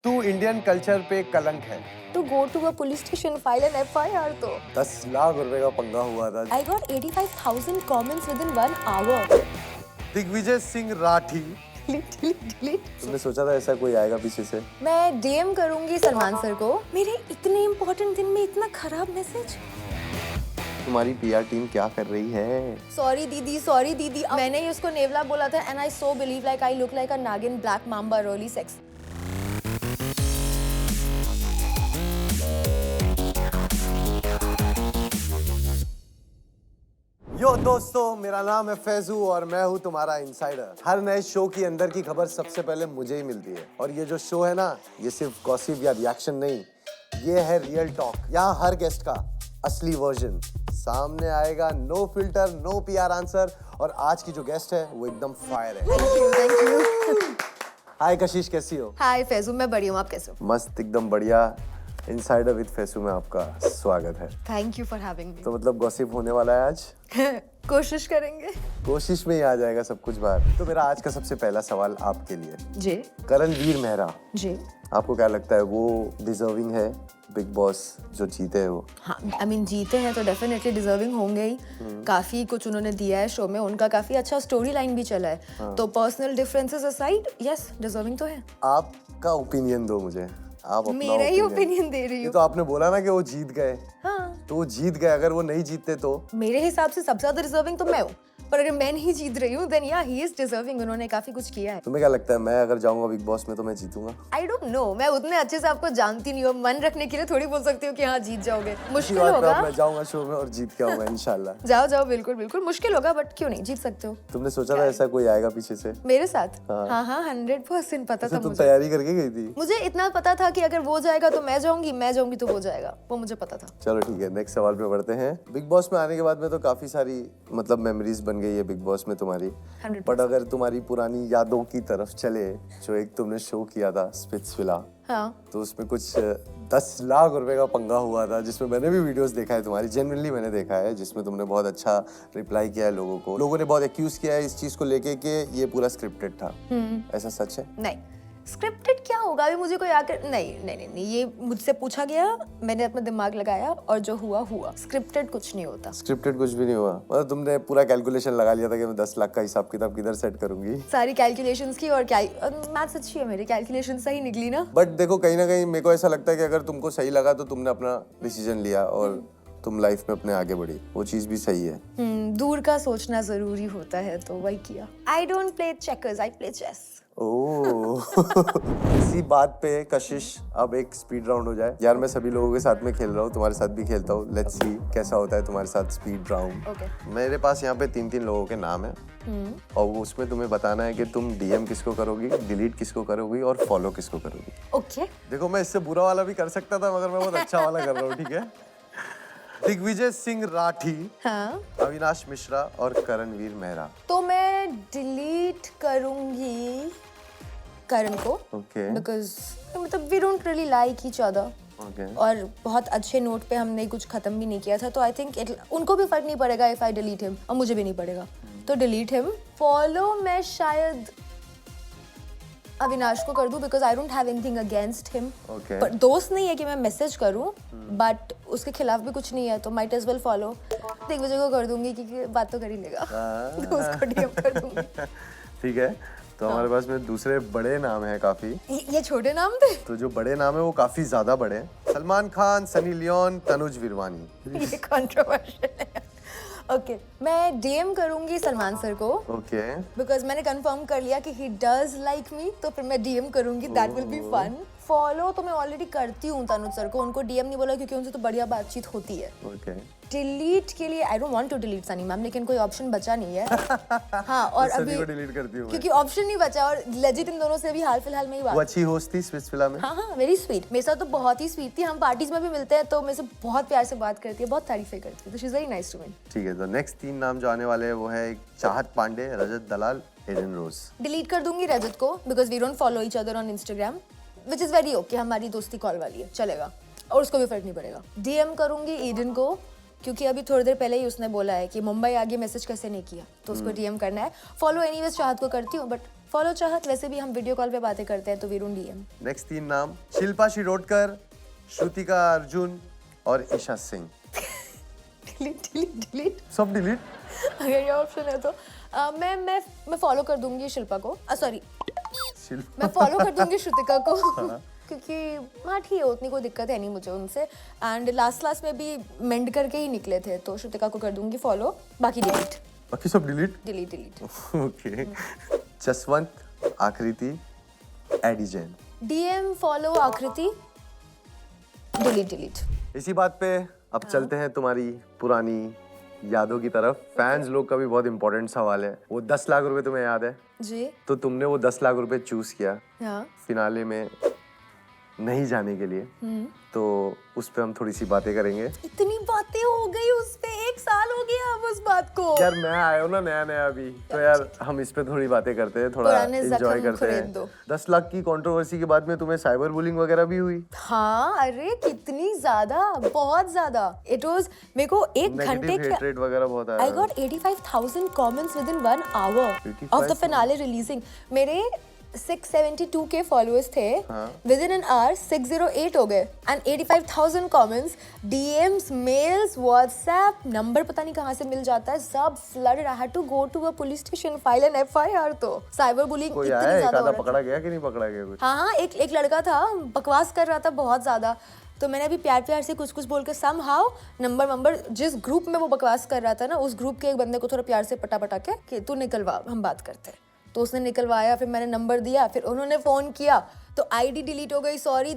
तू Indian culture पे कलंक है। To go to a police station, file an FIR तो 10 लाख रुपए का पंगा हुआ था। I got 85,000 comments within 1 hour. Digvijay Singh Rathi. delete. तुमने सोचा था ऐसा कोई आएगा पीछे से? मैं DM करूंगी सलमान सर को। मेरे इतने इम्पोर्टेंट दिन में इतना खराब मैसेज। तुम्हारी PR टीम क्या कर रही है? सॉरी दीदी। मैंने ही उसको नेवला बोला था and I so believe like I look like a Nagin black mamba really sex. यो दोस्तों, मेरा नाम है फैजू और मैं हूँ तुम्हारा इनसाइडर। हर नए शो की अंदर की खबर सबसे पहले मुझे ही मिलती है और ये जो शो है ना, ये सिर्फ गॉसिप या रिएक्शन नहीं, ये है रियल टॉक। यहाँ हर गेस्ट का असली वर्जन सामने आएगा, no filter, no PR answer. और आज की जो गेस्ट है वो एकदम फायर है। Thank you. हाय कशिश, कैसी हो? हाय फैजू, मैं बढ़िया हूँ, आप कैसे हो? मस्त, एकदम बढ़िया। इनसाइडर विद फैसू में आपका स्वागत है। थैंक यू फॉर हैविंग तो मतलब गॉसिप होने वाला है आज? मी। कोशिश करेंगे। कोशिश में ही आ जाएगा सब कुछ बाहर। तो मेरा आज का सबसे पहला सवाल आपके लिए। जी करणवीर मेहरा, जी। आपको क्या लगता है वो डिजर्विंग है बिग बॉस जो जीते है वो? हाँ, I mean, जीते हैं तो डेफिनेटली डिजर्विंग होंगे ही। काफी कुछ उन्होंने दिया है शो में, उनका काफी अच्छा स्टोरी लाइन भी चला है। तो personal differences aside, yes deserving तो है। आपका ओपिनियन दो मुझे, आप अपना मेरा ही ओपिनियन दे रही ये हूँ। तो आपने बोला ना कि वो जीत गए, हाँ, तो वो जीत गए। अगर वो नहीं जीतते तो? मेरे हिसाब से सबसे ज्यादा डिजर्विंग तो मैं हूँ, पर अगर मैं नहीं जीत रही हूँ देन या ही इज डिजर्विंग। उन्होंने काफी कुछ किया है। तुम्हें क्या लगता है, मैं अगर जाऊंगा बिग बॉस में तो मैं जीतूंगा? आई डोंट नो, मैं उतने अच्छे से आपको जानती नहीं हूँ। मन रखने के लिए थोड़ी बोल सकती हूँ कि हाँ जीत जाओगे। मुश्किल इसी बात पे होगा। अब मैं जाऊंगा शो में और जीत के आऊंगा इंशाल्लाह। जाओ बिल्कुल मुश्किल होगा, बट क्यों नहीं, जीत सकते हो। तुमने सोचा था ऐसा कोई आएगा पीछे से? मेरे साथ? हाँ 100% पता था तुम मुझे। तैयारी करके गई थी? मुझे इतना पता था कि अगर वो जाएगा तो मैं जाऊंगी तो वो जाएगा, वो मुझे पता था। चलो ठीक है, नेक्स्ट सवाल पे बढ़ते हैं। बिग बॉस में आने के बाद में तो काफी सारी मतलब मेमोरीज बन गई है बिग बॉस में तुम्हारी। 100%। बट अगर तुम्हारी पुरानी यादों की तरफ चले, जो एक तुमने शो किया था स्पिट्सविला, हाँ, तो उसमें कुछ 10 लाख रुपए का पंगा हुआ था, जिसमें मैंने भी वीडियोस देखा है तुम्हारी, जेन्युइनली मैंने देखा है, जिसमें तुमने बहुत अच्छा रिप्लाई किया है लोगों को। लोगों ने बहुत एक्यूज किया है इस चीज को लेके कि ये पूरा स्क्रिप्टेड था। ऐसा सच है? नहीं स्क्रिप्टेड क्या होगा? अभी मुझे कोई आकर नहीं, ये मुझसे पूछा गया, मैंने अपना दिमाग लगाया और जो हुआ। स्क्रिप्टेड कुछ नहीं होता। स्क्रिप्टेड कुछ भी नहीं हुआ? मतलब तुमने पूरा कैलकुलेशन लगा लिया था कि मैं 10 लाख का हिसाब किताब किधर सेट करूंगी? सारी कैलकुलेशंस की और मैथ्स अच्छी है मेरी, कैलकुलेशन सही निकली ना। बट देखो, कहीं ना कहीं मेरे को ऐसा लगता है कि अगर तुमको सही लगा तो तुमने अपना डिसीजन लिया और तुम लाइफ में अपने आगे बढ़ी, वो चीज भी सही है। दूर का सोचना जरूरी होता है, तो वही किया। I don't play checkers, I play chess. Oh इसी बात पे कशिश, अब एक स्पीड राउंड हो जाए। यार मैं सभी लोगों के साथ में खेल रहा हूँ, तुम्हारे साथ भी खेलता हूँ। लेट्स सी कैसा होता है तुम्हारे साथ स्पीड राउंड। ओके। मेरे पास यहाँ पे 3 लोगों के नाम है और वो उसमें तुम्हें बताना है कि तुम DM किसको करोगी, डिलीट किसको करोगी और फॉलो किसको करोगी। ओके। देखो, मैं इससे बुरा वाला भी कर सकता था, मगर मैं बहुत अच्छा वाला कर रहा हूँ, ठीक है? दिग्विजय सिंह राठी, हाँ, अविनाश मिश्रा और करणवीर मेहरा। तो मैं डिलीट करूंगी करण को। ओके बिकॉज मतलब we don't really like each other, okay. और बहुत अच्छे नोट पे हमने कुछ खत्म भी नहीं किया था, तो आई थिंक उनको भी फर्क नहीं पड़ेगा इफ आई डिलीट हिम, और मुझे भी नहीं पड़ेगा, तो डिलीट हिम। फॉलो मैं शायद अविनाश को कर दूं, because I don't have anything against him. Okay. पर दोस्त नहीं है कि मैं मैसेज करूं, बट उसके खिलाफ भी कुछ नहीं है, तो might as well follow. Digvijay को कर दूंगी क्योंकि बात तो कर ही लेगा, तो उसको DM कर दूंगी। ठीक है, तो हमारे पास में दूसरे बड़े नाम है काफी। ये छोटे नाम थे? तो जो बड़े नाम है वो काफी ज्यादा बड़े हैं। Salman Khan, Sunny Leone, Tanuj Virwani. ये कंट्रोवर्शियल है। ओके, मैं DM करूंगी सलमान सर को, ओके। बिकॉज मैंने कंफर्म कर लिया कि ही डज लाइक मी, तो फिर मैं DM करूंगी, that will be fun. Follow तो मैं ऑलरेडी करती हूँ तनुज सर को, उनको DM नहीं बोला क्योंकि उनसे तो बढ़िया बातचीत होती है। ओके। डिलीट के लिए I don't want to delete Sunny ma'am, लेकिन कोई ऑप्शन बचा नहीं है। हाँ, और सनी अभी को डिलीट करती हूँ मैं। क्योंकि ऑप्शन नहीं बचा, और लेजिट इन दोनों से भी हाल फिलहाल में ही वो बात। अच्छी होस्ट थी स्पिट्सविला में। हाँ, वेरी स्वीट, मेरे साथ तो बहुत ही स्वीट थी। हम पार्टीज में भी मिलते हैं तो मेरे से बहुत प्यार से बात करती है, बहुत तारीफें करती है, तो she is very nice to me. ठीक है, तो नेक्स्ट 3 नाम जो आने वाले हैं वो है एक Chahat Pandey, Rajat Dalal, Eden Rose. Delete कर दूंगी रजत को, because we don't follow each other on Instagram, which is very okay. हमारी दोस्ती कॉल वाली है, चलेगा, और उसको भी फर्क नहीं पड़ेगा। DM करूंगी ईडन को, क्योंकि अभी थोड़ी देर पहले ही उसने बोला है कि मुंबई आगे मैसेज कैसे नहीं किया, तो उसको DM करना है। फॉलो एनीवेज चाहत को करती हूँ, बट फॉलो चाहत, वैसे भी हम वीडियो कॉल पे बातें करते हैं तो वी डोंट डीएम। नेक्स्ट 3 नाम, शिल्पा शिरोडकर, श्रुतिका अर्जुन और ईशा सिंह। डिलीट सब डिलीट। अगर ये ऑप्शन है तो मैं फॉलो कर दूंगी शिल्पा को, सॉरी मैं फॉलो कर दूंगी श्रुतिका को क्योंकि हाँ ठीक है, उतनी कोई दिक्कत है नहीं मुझे उनसे, एंड लास्ट में भी मेंड करके ही निकले थे, तो श्रुतिका को कर दूंगी फॉलो, बाकी बाकी सब delete. Delete okay. Jaswant, Aakriti, AD Jain. DM follow Aakriti, delete. इसी बात पे अब चलते हैं तुम्हारी पुरानी यादों की तरफ। फैंस लोग का भी बहुत इंपॉर्टेंट सवाल है। वो 10 लाख रुपए तुम्हें याद है? जी। तो तुमने वो 10 लाख रुपए चूज किया हाँ। फिनाले में नहीं जाने के लिए, तो उस पे हम थोड़ी सी बातें करेंगे। इतनी बातें हो गई उस पे, 1 साल हो गया अब उस बात को। यार मैं आया हूँ ना नया अभी, तो यार हम इस पे थोड़ी बातें करते हैं, थोड़ा एंजॉय करते हैं। 10 लाख की कंट्रोवर्सी के बाद में तुम्हें साइबर बुलिंग वगैरह भी हुई? हाँ, अरे कितनी ज्यादा, बहुत ज्यादा। इट वाज, मेरे को 1 घंटे के हेट्रेड वगैरह बहुत आया। I got 85,000 comments within 1 hour of the finale releasing. मेरे 672 के फॉलोअर्स थे, विद इन एन आवर 608 हो गए, and 85,000 comments, DMs, mails, WhatsApp number पता नहीं कहाँ से मिल जाता है, सब flooded. I had to go to a police station, file an FIR. तो साइबर बुलिंग इतनी ज्यादा हो रहा है। पकड़ा गया कि नहीं पकड़ा गया कुछ? हाँ, एक लड़का था, बकवास कर रहा था बहुत ज्यादा, तो मैंने अभी प्यार से कुछ बोल के somehow नंबर जिस ग्रुप में वो बकवास कर रहा था ना, उस ग्रुप के एक बंदे को थोड़ा प्यार से पटा के कि तू निकलवा, हम बात करते हैं। तो उसने निकलवाया, फिर मैंने नंबर दिया, फिर उन्होंने फोन किया, तो आईडी डिलीट हो गई। सॉरी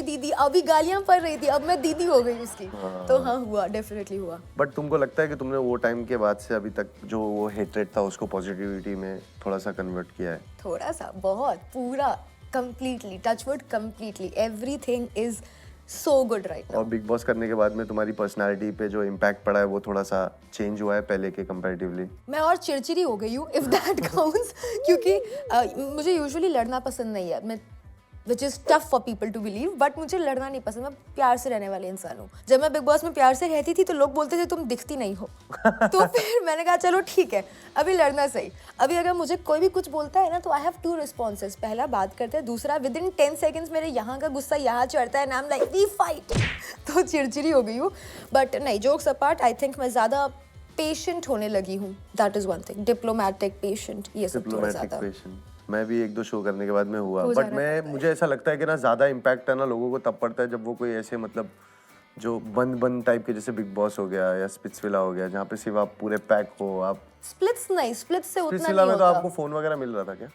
दीदी, अभी गालियां पड़ रही थी, अब मैं दीदी हो गई उसकी। तो हाँ, हुआ, डेफिनेटली हुआ। बट तुमको लगता है कि तुमने वो टाइम के बाद से अभी तक जो वो हेट्रेड था उसको पॉजिटिविटी में थोड़ा सा कन्वर्ट किया है? थोड़ा सा, बहुत, पूरा, completely, touchwood, completely, everything is so good right now. और बिग बॉस करने के बाद में तुम्हारी पर्सनालिटी पे जो इम्पैक्ट पड़ा है वो थोड़ा सा चेंज हुआ है पहले के कंपैरेटिवली? मैं और चिड़चिड़ी हो गई हूँ, इफ दैट काउंट्स, क्योंकि मुझे यूजुअली लड़ना पसंद नहीं है, मैं which is tough for people to believe, but मुझे लड़ना नहीं पसंद, मैं प्यार से रहने वाले इंसान हूँ। जब मैं बिग बॉस में प्यार से रहती थी तो लोग बोलते थे तुम दिखती नहीं हो तो फिर मैंने कहा चलो ठीक है, अभी लड़ना सही। अभी अगर मुझे कोई भी कुछ बोलता है ना, तो आई हैव 2 रिस्पॉन्सेज। पहला, बात करते हैं, दूसरा, विद इन 10 सेकेंड्स मेरे यहाँ का गुस्सा यहाँ चढ़ता है, and I am like we fight तो चिड़चिड़ी हो गई हूँ। बट नहीं, जोक्स अपार्ट, आई थिंक मैं ज़्यादा पेशेंट होने लगी हूँ, that is one thing. Diplomatic, patient, ये सब थोड़ा ज़्यादा। मैं भी 1-2 शो करने के बाद में हुआ, बट मुझे ऐसा लगता है कि ना ज़्यादा इम्पैक्ट है ना लोगों को तब पड़ता है जब वो कोई ऐसे मतलब जो बंद टाइप के, जैसे बिग बॉस हो गया या स्पिट्सविला हो गया, जहाँ पे सिर्फ आप पूरे पैक हो। आप स्प्लिट्स नहीं, स्प्लिट्स से उतना नहीं होता। में तो होता। आपको फोन वगैरह मिल रहा था क्या?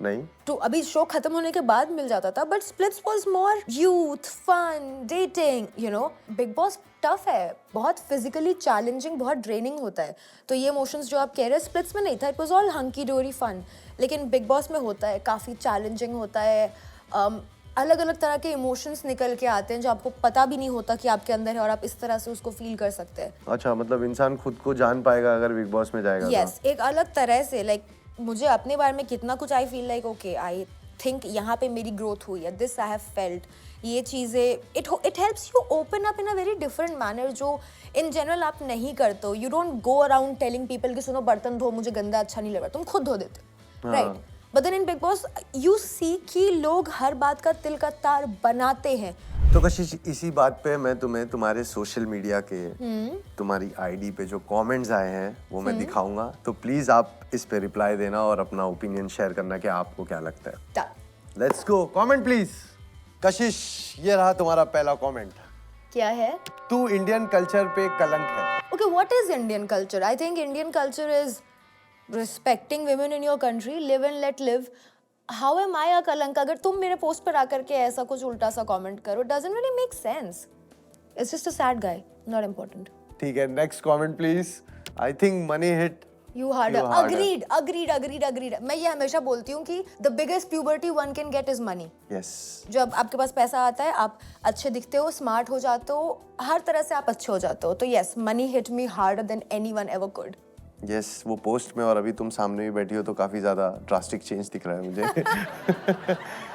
नहीं तो अभी शो खत्म होने के बाद मिल जाता था, but splits was more youth, fun, dating, you know. Bigg Boss tough है, बहुत फिजिकली चैलेंजिंग, बहुत ड्रेनिंग होता है, तो ये इमोशंस जो आप कह रहे हैं स्प्लिट्स में नहीं था, इट वाज ऑल हंकी डोरी फन। लेकिन बिग बॉस में होता है, काफ़ी चैलेंजिंग होता है, अलग अलग तरह के इमोशंस निकल के आते हैं जो आपको पता भी नहीं होता कि आपके अंदर है, और आप इस तरह से उसको फील कर सकते हैं। अच्छा, मतलब इंसान खुद को जान पाएगा अगर बिग बॉस में जाएगा? यस, एक अलग तरह से, लाइक मुझे अपने बारे में कितना कुछ I feel like okay, I think यहाँ पे मेरी ग्रोथ हुई है, दिस आई हैव फेल्ट, ये चीज़ें, it helps you open up in a very different manner, जो इन जनरल आप नहीं करते हो। You don't go around telling people कि सुनो बर्तन धो, मुझे गंदा अच्छा नहीं लगा, तुम खुद धो देते, right? But then in Bigg Boss you see कि लोग हर बात का तिल का तार बनाते हैं। तो कशिश, इसी बात पे मैं तुम्हें तुम्हारे सोशल मीडिया के तुम्हारी आईडी पे जो कमेंट्स आए हैं वो मैं दिखाऊंगा, तो प्लीज आप इस पे रिप्लाई देना और अपना ओपिनियन शेयर करना कि आपको क्या लगता है। Let's go, comment please. कशिश, ये रहा तुम्हारा पहला कमेंट। क्या है? तू इंडियन कल्चर पे कलंक है। Okay, what is Indian culture? I think Indian culture is respecting women in your country, live and let live. How am I a कलंक? अगर तुम मेरे पोस्ट पर आकर के ऐसा कुछ उल्टा सा कमेंट करो, doesn't really make sense. It's just a sad guy, not important. ठीक है, next comment please. I think money hit you harder. Agreed. मैं ये हमेशा बोलती हूँ कि the biggest puberty one can get is money. Yes. जब आपके पास पैसा आता है, आप अच्छे दिखते हो, स्मार्ट हो जाते हो, हर तरह से आप अच्छे हो जाते हो, तो yes, money hit me harder than anyone ever could. Yes वो पोस्ट में और अभी तुम सामने भी बैठी हो तो काफी ज्यादा ड्रास्टिक चेंज दिख रहा है मुझे।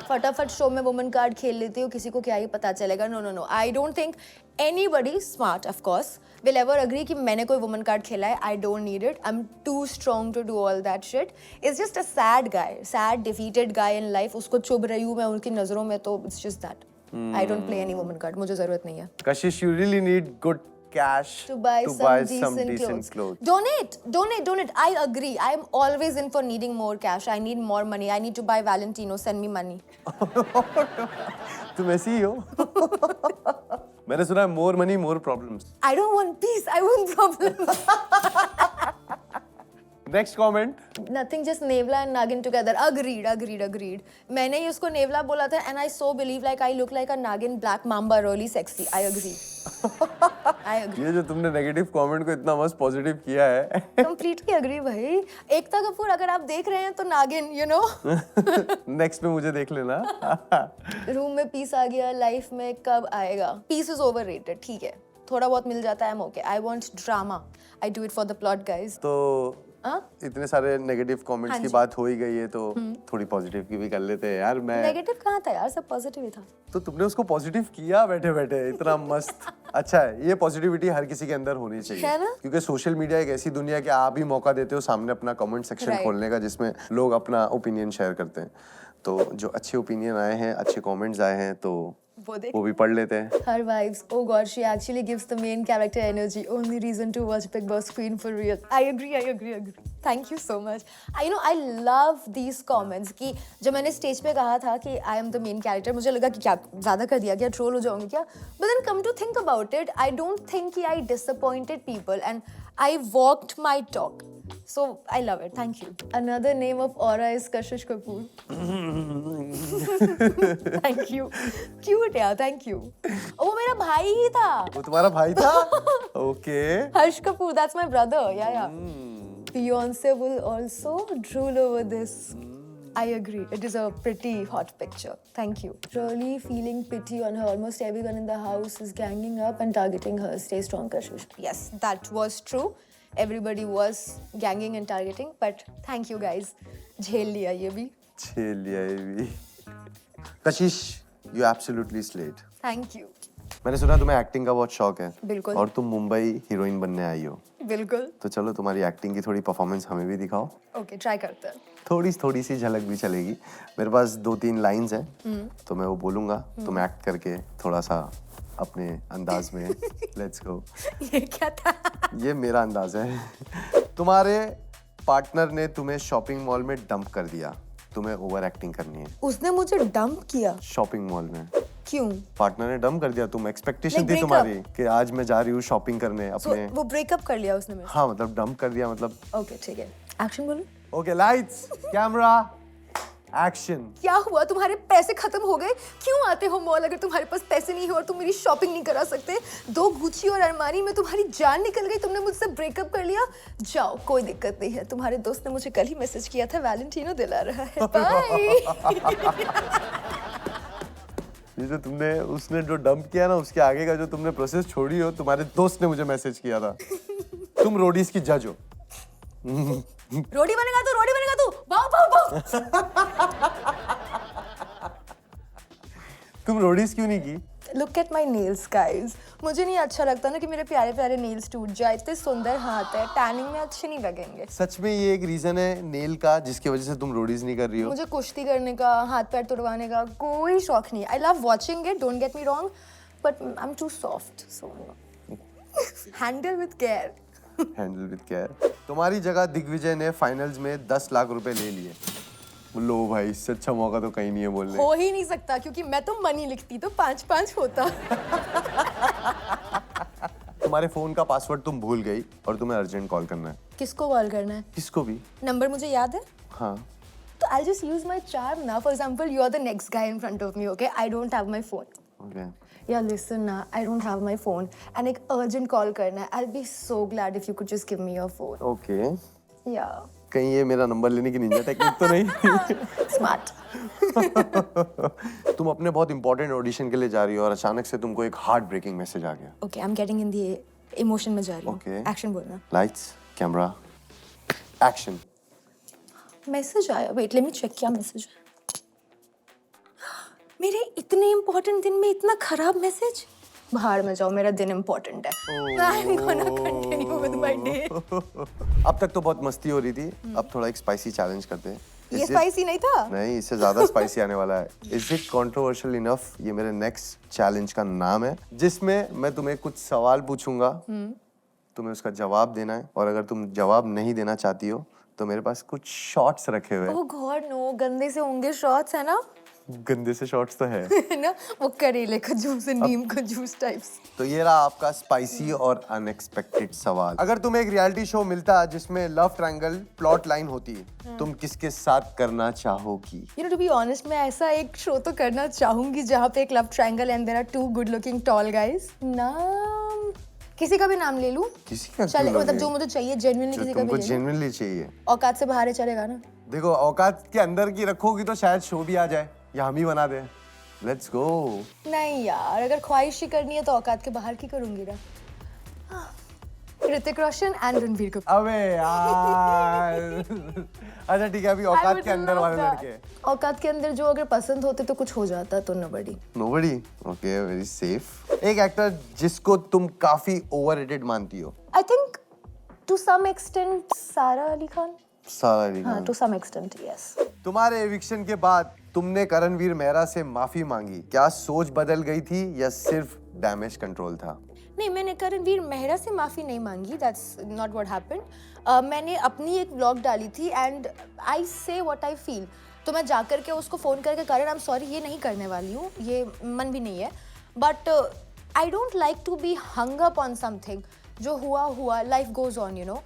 फटाफट शो में वुमन कार्ड खेल लेती हो, किसी को क्या ही पता चलेगा। No no no, I don't think anybody smart of course will ever agree कि मैंने कोई वुमन कार्ड खेला है। I don't need it, I am too strong to do all that shit. It's just a sad guy, sad defeated guy in life. उसको चुभ रही हूँ मैं उनकी नजरों में, तो it's just that. I don't play any woman card, मुझे जरूरत नहीं है। कशिश you really need good cash to buy some decent clothes. Donate. I agree. I am always in for needing more cash. I need more money. I need to buy Valentino. Send me money. तुम ऐसी ही हो। मैंने सुना है more money, more problems. I don't want peace. I want problems. Next comment. Nothing, just Nevla and Nagin together. Agreed. मैंने ही उसको नेवला बोला था and I so believe like I look like a Nagin black mamba, really sexy. I agree. ये जो तुमने negative comment को इतना मस्त पॉजिटिव किया है। Completely agree भाई। एकता कपूर अगर आप देख रहे हैं तो नागिन, you know. नेक्स्ट में मुझे देख लेना। रूम में पीस आ गया, लाइफ में कब आएगा? पीस इज ओवररेटेड, ठीक है, थोड़ा बहुत मिल जाता है, okay. I want drama, I do it for the plot guys. तो इतने सारे नेगेटिव कमेंट्स की बात हो ही गई है तो थोड़ी पॉजिटिव की भी कर लेते हैं यार। मैं नेगेटिव कहाँ था यार, सब पॉजिटिव ही था। तो तुमने उसको पॉजिटिव किया बैठे बैठे, इतना मस्त। अच्छा है, ये पॉजिटिविटी हर किसी के अंदर होनी चाहिए है ना? क्योंकि सोशल मीडिया एक ऐसी दुनिया है कि आप ही मौका देते हो सामने अपना कमेंट सेक्शन खोलने का, जिसमें लोग अपना ओपिनियन शेयर करते हैं। तो जो अच्छे ओपिनियन आए हैं, अच्छे कमेंट्स आए हैं, तो वो भी पढ़ लेते हैं। Her vibes, oh god, she actually gives the main character energy. Only reason to watch Big Boss Queen for real. I agree. Thank you so much. I love these comments कि जब मैंने स्टेज पे कहा था कि I am the main character, मुझे लगा कि क्या ज़्यादा कर दिया, क्या ट्रोल हो जाऊंगी क्या? But then come to think about it, I don't think कि I disappointed people and I walked my talk. So I love it. Thank you. Another name of Aura is Kashish Kapoor. Thank you. Cute यार, thank you. वो मेरा भाई ही था। वो तुम्हारा भाई था? Okay. Harsh Kapoor, that's my brother. Yeah. Beyonce will also drool over this. I agree. It is a pretty hot picture. Thank you. Really feeling pity on her. Almost everyone in the house is ganging up and targeting her. Stay strong, Kashish. Yes, that was true. Everybody was ganging and targeting, but thank you guys. झेल लिया ये भी. कशिश, you absolutely slayed. Thank you. मैंने सुना तुम्हें acting का बहुत शौक है। बिल्कुल। और तुम मुंबई हीरोइन बनने आई हो। बिल्कुल। तो चलो तुम्हारी एक्टिंग की थोड़ी परफॉर्मेंस हमें भी दिखाओ। Okay, try करते हैं। थोड़ी सी झलक भी चलेगी। मेरे पास 2-3 लाइंस हैं, तो मैं वो बोलूंगा, तुम एक्ट करके थोड़ा सा अपने अंदाज में। Let's go. ये क्या था? ये मेरा अंदाज है। तुम्हारे पार्टनर ने तुम्हें शॉपिंग मॉल में डंप कर दिया, तुम्हें ओवर एक्टिंग करनी है। उसने मुझे डंप किया? शॉपिंग मॉल में। क्यों? पार्टनर ने डंप कर दिया, तुम एक्सपेक्टेशन थी तुम्हारी कि आज मैं जा रही हूँ शॉपिंग करने अपने। वो ब्रेकअप कर लिया उसने मेरे से? हाँ, मतलब डंप कर दिया मतलब। ओके ठीक है, एक्शन बोलो। Okay, lights camera action. क्या हुआ, तुम्हारे पैसे खत्म हो गए? क्यों आते हो मॉल अगर तुम्हारे पास पैसे नहीं हो और तुम मेरी शॉपिंग नहीं करा सकते? 2 गुची और अरमानी में तुम्हारी जान निकल गई, तुमने मुझसे ब्रेकअप कर लिया। जाओ, कोई दिक्कत नहीं है। तुम्हारे दोस्त ने मुझे कल ही मैसेज किया था, वैलेंटिनो दिला रहा है। बाय। ये जो तुमने उसने जो डंप किया ना, उसके आगे का जो तुमने प्रोसेस छोड़ी हो, तुम्हारे दोस्त ने मुझे मैसेज किया था। तुम रोडीज की जज हो। रोटी बनेगा तू। वाओ। तुम रोडीज क्यों नहीं की? Look at my nails, guys. मुझे नहीं अच्छा लगता ना कि मेरे प्यारे प्यारे नेल्स टूट जाए। इतने सुंदर हाथ है, टैनिंग में अच्छे नहीं लगेंगे। सच में ये एक रीजन है नेल का जिसकी वजह से तुम रोडीज नहीं कर रही हो? मुझे कुश्ती करने का, हाथ पैर तुड़वाने का कोई शौक नहीं। I love watching it, don't get me wrong, but I'm too soft, so handle with care. Handle with care. तुम्हारी जगह दिग्विजय ने फाइनल्स में 10 लाख रुपए ले लिए। लो भाई, इससे अच्छा मौका तो कहीं नहीं है बोलने। हो ही नहीं सकता, क्योंकि मैं तो मनी लिखती तो 5-5 होता। तुम्हारे फोन का पासवर्ड तुम भूल गई और तुम्हें अर्जेंट कॉल करना है। किसको कॉल करना है? किसको भी। नंबर मुझे याद है। हाँ, तो I'll just use my charm now. For example, you're the next guy in front of me, okay? I don't have my phone. Okay. Yeah, listen ना, I don't have my phone and एक urgent call करना है। I'll be so glad if you could just give me your phone. Okay. Yeah. कहीं ये मेरा number लेने की Ninja technique तो नहीं? Smart. तुम अपने बहुत इंपॉर्टेंट ऑडिशन के लिए जा रही हो और अचानक से तुमको एक हार्ट ब्रेकिंग मैसेज आ गया। Okay, I'm getting in the emotion में जा रही हूँ। Okay. Action बोलना। Lights camera action. मैसेज आया, वेट लेट मी चेक क्या मैसेज है। मेरे इतने इम्पोर्टेंट दिन में इतना खराब मैसेज। बाहर में जाओ, मेरा दिन इम्पोर्टेंट है। I'm gonna continue with my day. अब तक तो बहुत मस्ती हो रही थी, अब थोड़ा एक स्पाइसी चैलेंज करते हैं। ये स्पाइसी नहीं था? नहीं, इससे ज्यादा स्पाइसी आने वाला है। Is it controversial enough? ये मेरे नेक्स्ट चैलेंज का नाम है, जिसमें मैं तुम्हें कुछ सवाल पूछूंगा, तुम्हें उसका जवाब देना है, और अगर तुम जवाब नहीं देना चाहती हो तो मेरे पास कुछ शॉट्स रखे हुए हैं। ओह गॉड नो, गंदे से होंगे शॉट्स, है ना? गंदे से शॉट्स तो है ना, वो करेले का जूस, नीम का जूस टाइप्स। तो ये रहा आपका स्पाइसी और अनएक्सपेक्टेड सवाल। अगर तुम्हें एक रियलिटी शो मिलता जिसमें लव ट्रायंगल प्लॉट लाइन होती, तुम किसके साथ करना चाहोगी? You know, to be honest, मैं ऐसा एक शो तो करना चाहूंगी जहाँ पे एक love triangle and there are two good looking tall guys. नाम किसी का भी नाम ले लूं? किसी का चले, क्यों मतलब लोगे? जो मुझे चाहिए जेन्युइनली, किसी का तुमको भी ले लूं। जेन्युइनली चाहिए? औकात से बाहर है, चलेगा ना? देखो, औकात के अंदर की रखोगी तो शायद शो भी आ जाए या हम ही बना दे। Let's go. नहीं यार, अगर ख्वाहिश ही करनी है तो औकात के बाहर की करूंगी ना। ऋतिक रोशन एंड रणवीर कपूर। अबे यार अच्छा ठीक है, अभी औकात के अंदर वाले लड़के। औकात के अंदर जो अगर पसंद होते तो कुछ हो जाता, तो nobody. Nobody? Okay, very safe. एक एक्टर जिसको तुम काफी ओवररेटेड मानती हो? I think to some extent Sara Ali Khan. Sara Ali हाँ, Khan. To some extent, yes. तुम्हारे एविक्शन के बाद तुमने करणवीर मेहरा से माफी मांगी, क्या सोच बदल गई थी या सिर्फ डैमेज कंट्रोल था? नहीं, मैंने करणवीर मेहरा से माफ़ी नहीं मांगी, दैट्स नॉट व्हाट हैपेंड। मैंने अपनी एक ब्लॉग डाली थी एंड आई से व्हाट आई फील। तो मैं जाकर के उसको फ़ोन करके करण, आई एम सॉरी, ये नहीं करने वाली हूँ, ये मन भी नहीं है, but I don't like to be hung up on something. जो हुआ हुआ, life goes on, you know.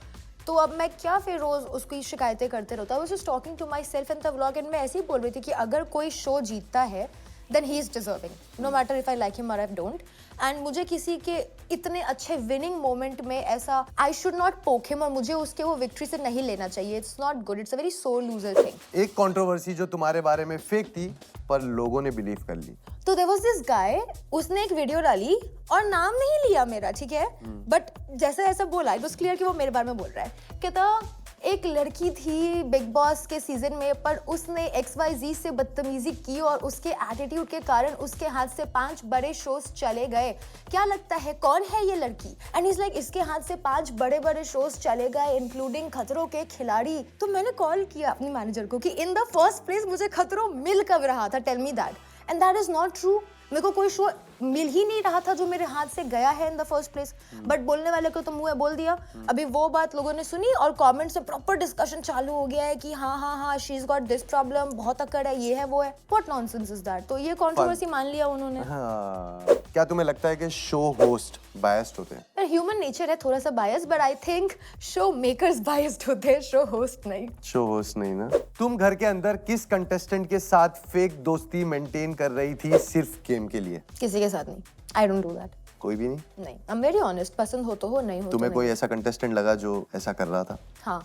तो अब मैं क्या फिर रोज़ उसकी शिकायतें करते रहता। I was just talking to myself in the vlog and मैं ऐसे ही बोल रही थी कि अगर कोई शो जीतता है then he is deserving, no matter if I like him or I don't. And मुझे किसी के इतने अच्छे winning moment में ऐसा I should not poke him और मुझे उसके वो victory से नहीं लेना चाहिए. It's not good. It's a very sore loser thing. एक कंट्रोवर्सी जो तुम्हारे बारे में फेक थी पर लोगों ने बिलीव कर ली। तो there was this guy, उसने एक वीडियो डाली और नाम नहीं लिया मेरा, ठीक है, बट जैसा ऐसा बोला, it was clear कि वो मेरे बारे में बोल रहा है। कहता एक लड़की थी बिग बॉस के सीजन में, पर उसने XYZ से बदतमीजी की और उसके एटीट्यूड के कारण उसके हाथ से 5 बड़े शोज चले गए। क्या लगता है कौन है ये लड़की? एंड इज लाइक, इसके हाथ से 5 बड़े बड़े शोज चले गए इंक्लूडिंग खतरों के खिलाड़ी। तो मैंने कॉल किया अपनी मैनेजर को कि इन द फर्स्ट प्लेस मुझे खतरों मिल कब रहा था, tell me that. And that is not true. मेरे को कोई शो मिल ही नहीं रहा था जो मेरे हाथ से गया है in the first place, but बोलने वाले को तो मुंह है बोल दिया। अभी वो बात लोगों ने सुनी और कमेंट्स में प्रॉपर डिस्कशन चालू हो गया है कि हाँ हाँ हाँ, she is got this problem, बहुत अकड़ है, ये है वो है। What nonsense is that? तो ये कंट्रोवर्सी मान लिया उन्होंने। हाँ। क्या तुम्हें लगता है कि शो होस्ट बायस्ड होते हैं? ह्यूमन नेचर है थोड़ा सा bias, but I think show makers biased होते हैं, शो होस्ट नहीं। शो होस्ट नहीं ना। तुम घर के अंदर किस कंटेस्टेंट के साथ फेक दोस्ती मेंटेन कर रही थी सिर्फ गेम के लिए? किसी के साथ नहीं, आई डोंट डू दैट। कोई भी नहीं? नहीं, आई एम वेरी ऑनेस्ट, पसंद हो तो हो, नहीं हो तुम्हें तो कोई नहीं। ऐसा कंटेस्टेंट लगा जो ऐसा कर रहा था? हाँ,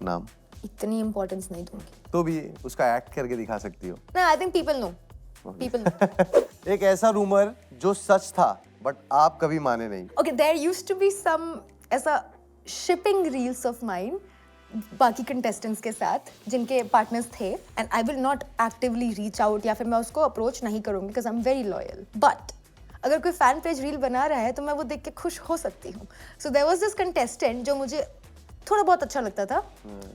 नाम? इतनी इंपॉर्टेंस नहीं दूंगी। तो भी उसका एक्ट करके दिखा सकती हो। नहीं, I think people know, people know. एक ऐसा रूमर जो सच था बट आप कभी माने नहीं? Okay, there used to be some ऐसा shipping reels of mine बाकी contestants के साथ जिनके partners थे, and I will not actively reach out या फिर मैं उसको approach नहीं करूँगी because I'm very loyal. But अगर कोई fan page reel बना रहा है तो मैं वो देख के खुश हो सकती हूँ. So there was this contestant जो मुझे थोड़ा बहुत अच्छा लगता था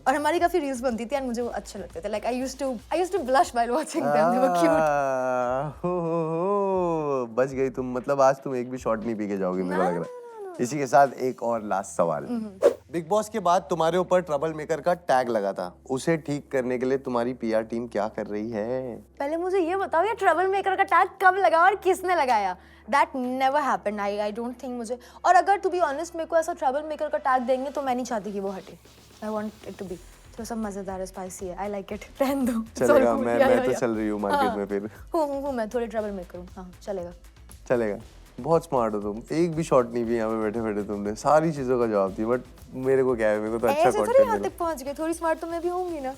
और हमारी काफी रील्स बनती थी और मुझे वो अच्छे लगते थे. Like I used to blush while watching them. They were cute. हो, बच गई तुम। मतलब आज तुम एक भी शॉट नहीं पी के जाओगी, मेरे को लग रहा है। इसी के साथ एक और लास्ट सवाल। बिग बॉस के बाद तुम्हारे ऊपर ट्रबल मेकर का टैग लगा था, उसे ठीक करने के लिए तुम्हारी PR टीम क्या कर रही है? पहले मुझे ये बताओ, ये ट्रबल मेकर का टैग कब लगा और किसने लगाया? That never happened. I don't think मुझे, और अगर to be honest मेरे को ऐसा ट्रबल मेकर का टैग देंगे तो मैं नहीं चाहती कि वो हटे. I want it to be थोड़ा सा मजेदार, स्पाइसी है. I like it. रहने दो. चलेगा, मैं तो चल रही हूँ मार्केट में फिर. हूँ मैं थोड़ी ट्रबल मेकर हूँ. हाँ, चलेगा. चलेगा. बहुत स्मार्ट हो तुम. एक भी शॉट नहीं भी यहाँ पे बैठे बैठे तुमने सारी चीजों का जवाब दिया, बट मेरे को क्या है, मेरे को तो अच्छा ऐसे थोड़ी कंटेंट यहाँ मिला. तक पहुँच गए. थोड़ी स्मार्ट तो मैं भी होंगी ना.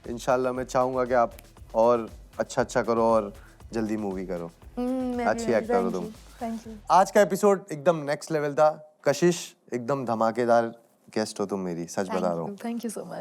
इंशाल्लाह मैं चाहूंगा कि आप और अच्छा करो और जल्दी मूवी करो. अच्छी एक्टर हो तुम. Thank you. आज का एपिसोड एकदम नेक्स्ट लेवल था. कशिश एकदम धमाकेदार गेस्ट हो तुम मेरी, सच बता रहा हूँ। Thank you so much.